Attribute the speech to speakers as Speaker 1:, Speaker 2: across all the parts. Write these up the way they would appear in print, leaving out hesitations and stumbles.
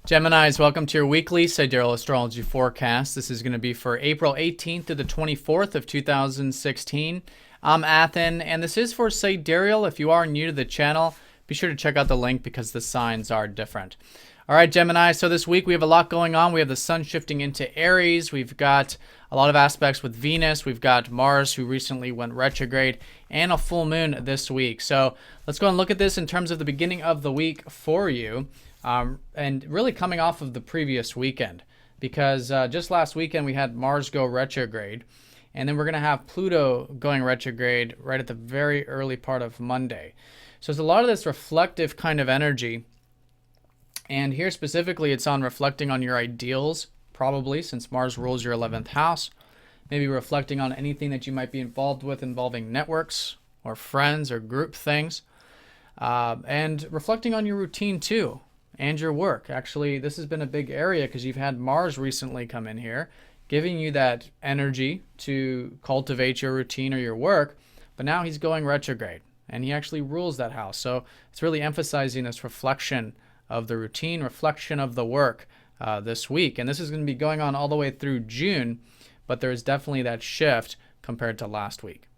Speaker 1: Geminis, welcome to your weekly Sidereal Astrology forecast. This is going to be for April 18th to the 24th of 2016. I'm Athen, and this is for Sidereal. If you are new to the channel, be sure to check out the link because the signs are different. All right, Gemini, so this week we have a lot going on. We have the sun shifting into Aries. We've got a lot of aspects with Venus. We've got Mars, who recently went retrograde, and a full moon this week. So let's go and look at this in terms of the beginning of the week for you. And really coming off of the previous weekend, because just last weekend we had Mars go retrograde, and then we're going to have Pluto going retrograde right at the very early part of Monday. So it's a lot of this reflective kind of energy, and here specifically it's on reflecting on your ideals, probably since Mars rules your 11th house, maybe reflecting on anything that you might be involved with involving networks or friends or group things, and reflecting on your routine too. And your work. Actually, this has been a big area because you've had Mars recently come in here, giving you that energy to cultivate your routine or your work, but now he's going retrograde, and he actually rules that house. So it's really emphasizing this reflection of the routine, reflection of the work this week. And this is going to be going on all the way through June, but there's definitely that shift compared to last week.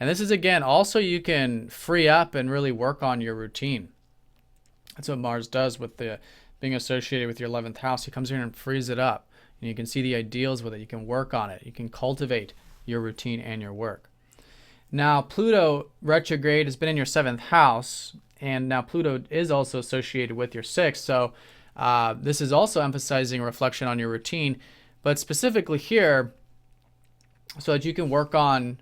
Speaker 1: And this is, again, also you can free up and really work on your routine. That's what Mars does with the being associated with your 11th house. He comes in and frees it up. And you can see the ideals with it. You can work on it. You can cultivate your routine and your work. Now, Pluto retrograde has been in your 7th house. And now Pluto is also associated with your 6th. So this is also emphasizing reflection on your routine. But specifically here, so that you can work on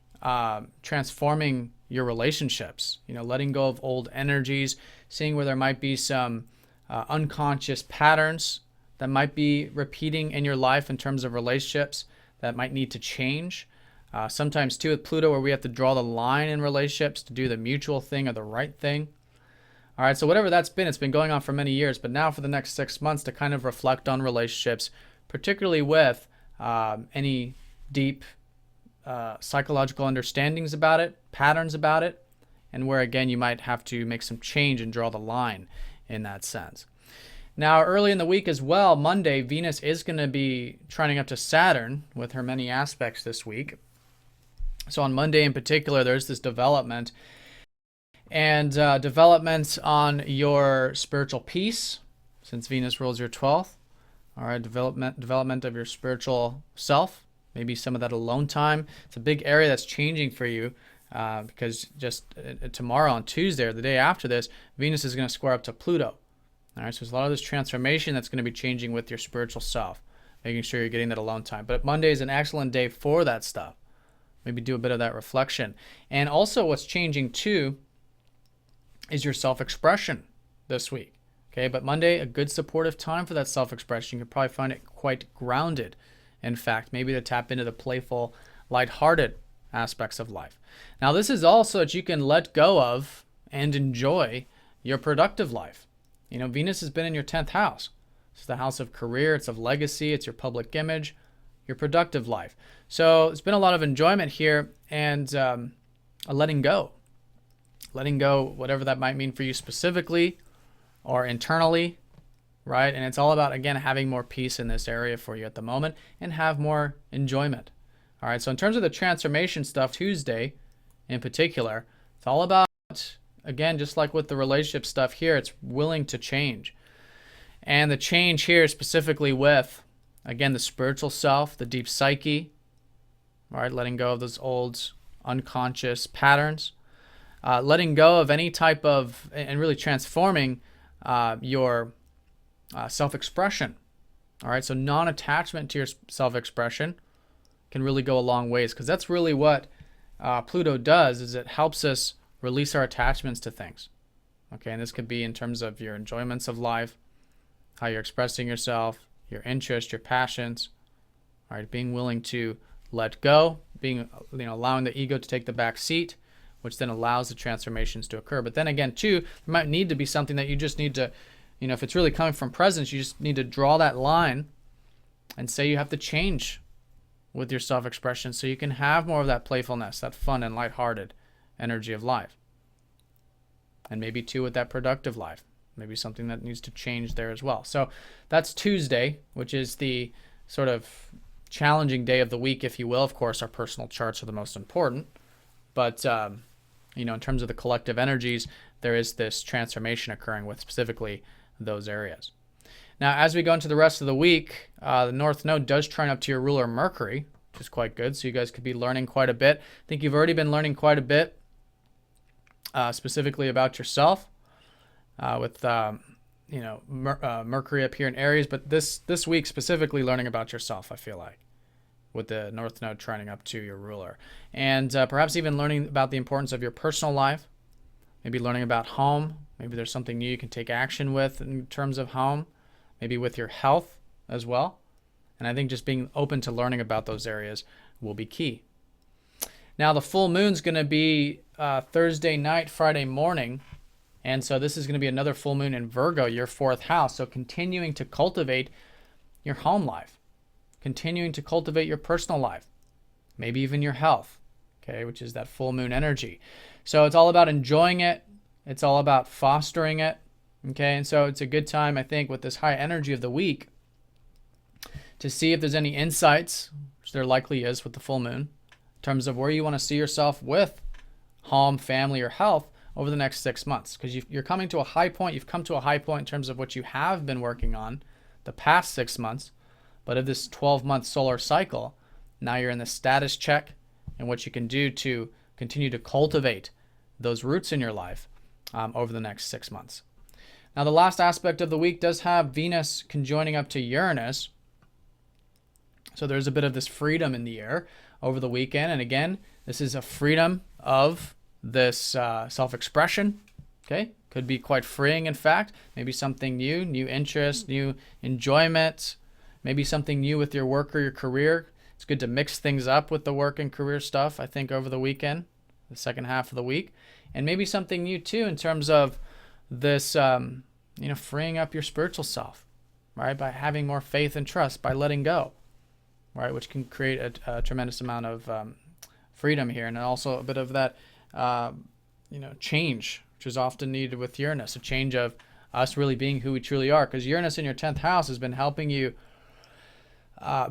Speaker 1: transforming your relationships, letting go of old energies, seeing where there might be some unconscious patterns that might be repeating in your life in terms of relationships that might need to change. Sometimes too with Pluto, where we have to draw the line in relationships to do the mutual thing or the right thing. All right, so whatever that's been, it's been going on for many years, but now for the next 6 months to kind of reflect on relationships, particularly with any deep psychological understandings about it, patterns about it, and where again you might have to make some change and draw the line in that sense. Now early in the week as well, Monday, Venus is going to be trining up to Saturn with her many aspects this week. So on Monday in particular, there's this development and developments on your spiritual peace, since Venus rules your 12th. All right, development of your spiritual self. Maybe some of that alone time. It's a big area that's changing for you because just tomorrow on Tuesday or the day after this, Venus is going to square up to Pluto. All right, so there's a lot of this transformation that's going to be changing with your spiritual self, making sure you're getting that alone time. But Monday is an excellent day for that stuff. Maybe do a bit of that reflection. And also what's changing too is your self-expression this week. Okay, but Monday, a good supportive time for that self-expression. You can probably find it quite grounded. In fact, maybe to tap into the playful, lighthearted aspects of life. Now, this is also that you can let go of and enjoy your productive life. Venus has been in your 10th house. It's the house of career, it's of legacy, it's your public image, your productive life. So there's been a lot of enjoyment here and a letting go. Letting go, whatever that might mean for you specifically or internally. Right? And it's all about, again, having more peace in this area for you at the moment and have more enjoyment. All right, so in terms of the transformation stuff, Tuesday in particular, it's all about, again, just like with the relationship stuff here, it's willing to change. And the change here specifically with, again, the spiritual self, the deep psyche, all right, letting go of those old unconscious patterns, letting go of any type of, and really transforming your self-expression. All right, so non-attachment to your self-expression can really go a long ways, because that's really what Pluto does, is it helps us release our attachments to things. Okay, and this could be in terms of your enjoyments of life, how you're expressing yourself, your interests, your passions. All right, being willing to let go, being allowing the ego to take the back seat, which then allows the transformations to occur. But then again, too, there might need to be something that you just need to, if it's really coming from presence, you just need to draw that line and say you have to change with your self-expression so you can have more of that playfulness, that fun and lighthearted energy of life. And maybe too with that productive life. maybe something that needs to change there as well. So that's Tuesday, which is the sort of challenging day of the week, if you will. Of course, our personal charts are the most important, but in terms of the collective energies, there is this transformation occurring with specifically those areas. Now, as we go into the rest of the week, the North Node does trine up to your ruler Mercury, which is quite good. So you guys could be learning quite a bit. I think you've already been learning quite a bit, specifically about yourself, with Mercury up here in Aries. But this week specifically learning about yourself, I feel like, with the North Node trining up to your ruler, and perhaps even learning about the importance of your personal life. Maybe learning about home. Maybe there's something new you can take action with in terms of home. Maybe with your health as well. And I think just being open to learning about those areas will be key. Now, the full moon's going to be Thursday night, Friday morning. And so this is going to be another full moon in Virgo, your 4th house. So continuing to cultivate your home life. Continuing to cultivate your personal life. Maybe even your health, okay, which is that full moon energy. So it's all about enjoying it. It's all about fostering it. Okay, and so it's a good time, I think, with this high energy of the week to see if there's any insights, which there likely is with the full moon, in terms of where you want to see yourself with home, family, or health over the next 6 months. Because you're coming to a high point. You've come to a high point in terms of what you have been working on the past 6 months. But of this 12-month solar cycle, now you're in the status check and what you can do to continue to cultivate those roots in your life over the next 6 months. Now, the last aspect of the week does have Venus conjoining up to Uranus. So there's a bit of this freedom in the air over the weekend. And again, this is a freedom of this self-expression. Okay, could be quite freeing, in fact. Maybe something new interest, new enjoyment, maybe something new with your work or your career. It's good to mix things up with the work and career stuff, I think, over the weekend, the second half of the week. And maybe something new, too, in terms of this, freeing up your spiritual self, right? By having more faith and trust, by letting go, right? Which can create a tremendous amount of freedom here. And also a bit of that, change, which is often needed with Uranus, a change of us really being who we truly are. Because Uranus in your 10th house has been helping you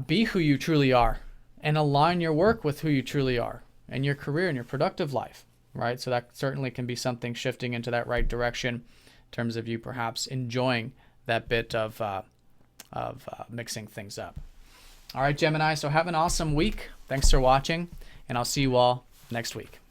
Speaker 1: be who you truly are and align your work with who you truly are and your career and your productive life. Right, so that certainly can be something shifting into that right direction in terms of you perhaps enjoying that bit of mixing things up. All right, Gemini, so have an awesome week. Thanks for watching, and I'll see you all next week.